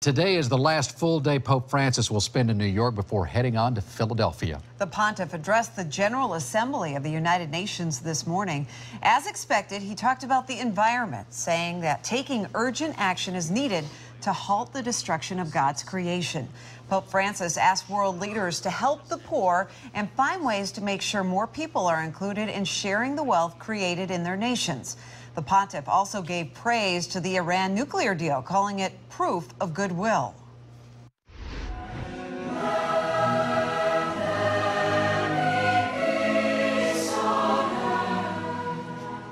Today is the last full day Pope Francis will spend in New York before heading on to Philadelphia. The pontiff addressed the General Assembly of the United Nations this morning. As expected, he talked about the environment, saying that taking urgent action is needed to halt the destruction of God's creation. Pope Francis asked world leaders to help the poor and find ways to make sure more people are included in sharing the wealth created in their nations. The pontiff also gave praise to the Iran nuclear deal, calling it proof of goodwill.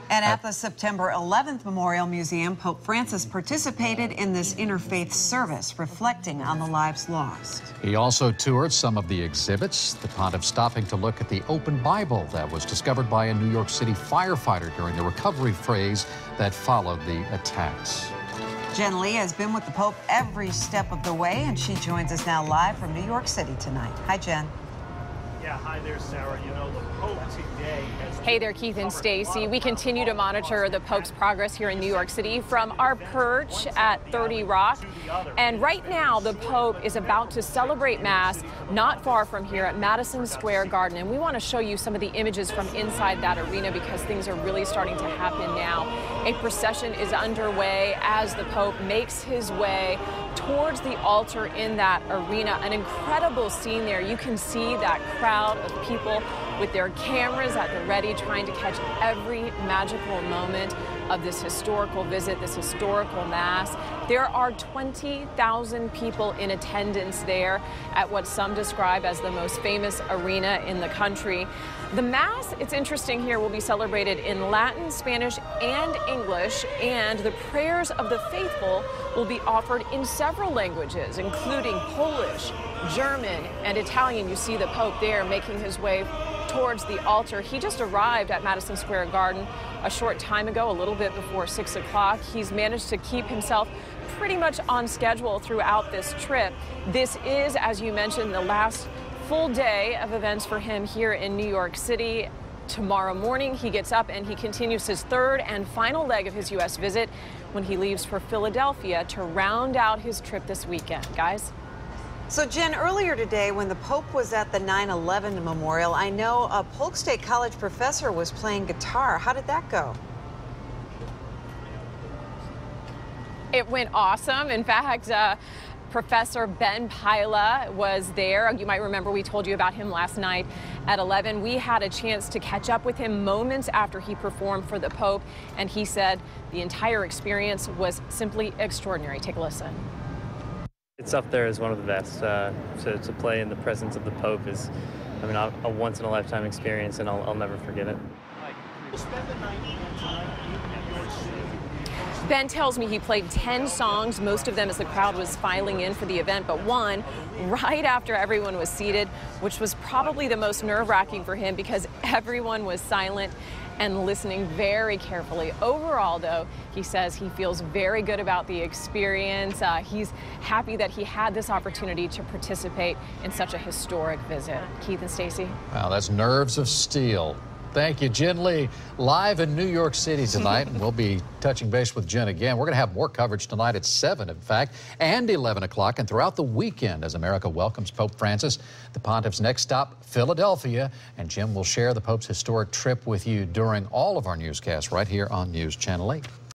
And at the September 11th Memorial Museum, Pope Francis participated in this interfaith service, reflecting on the lives lost. He also toured some of the exhibits, the pontiff stopping to look at the open Bible that was discovered by a New York City firefighter during the recovery phase that followed the attacks. Jen Lee has been with the Pope every step of the way, and she joins us now live from New York City tonight. Hi, Jen. Yeah, hi there, Sarah. You know, the Pope today has... Hey there, Keith and Stacy. We continue to monitor the Pope's progress here in New York City from our perch at 30 Rock. And right now, the Pope is about to celebrate Mass not far from here at Madison Square Garden. And we want to show you some of the images from inside that arena because things are really starting to happen now. A procession is underway as the Pope makes his way towards the altar in that arena. An incredible scene there. You can see that crowd of people with their cameras at the ready, trying to catch every magical moment of this historical visit, this historical Mass. There are 20,000 people in attendance there at what some describe as the most famous arena in the country. The Mass, it's interesting here, will be celebrated in Latin, Spanish, and English, and the prayers of the faithful will be offered in several languages, including Polish, German, and Italian. You see the Pope there making his way towards the altar. He just arrived at Madison Square Garden a short time ago, a little bit before 6 o'clock. He's managed to keep himself pretty much on schedule throughout this trip. This is, as you mentioned, the last full day of events for him here in New York City. Tomorrow morning, he gets up and he continues his third and final leg of his U.S. visit when he leaves for Philadelphia to round out his trip this weekend. Guys? So, Jen, earlier today when the Pope was at the 9/11 memorial, I know a Polk State College professor was playing guitar. How did that go? It went awesome. In fact, Professor Ben Pila was there. You might remember we told you about him last night at 11. We had a chance to catch up with him moments after he performed for the Pope, and he said the entire experience was simply extraordinary. Take a listen. It's up there as one of the best. To play in the presence of the Pope is, I mean, a once-in-a-lifetime experience, and I'll never forget it. We'll spend the night tonight in New York City. Ben tells me he played 10 songs, most of them as the crowd was filing in for the event, but one right after everyone was seated, which was probably the most nerve-wracking for him because everyone was silent and listening very carefully. Overall, though, he says he feels very good about the experience. He's happy that he had this opportunity to participate in such a historic visit. Keith and Stacy. Wow, that's nerves of steel. Thank you, Jen Lee, live in New York City tonight. And we'll be touching base with Jen again. We're going to have more coverage tonight at 7, in fact, and 11 o'clock, and throughout the weekend as America welcomes Pope Francis. The pontiff's next stop, Philadelphia, and Jim will share the Pope's historic trip with you during all of our newscasts right here on News Channel 8.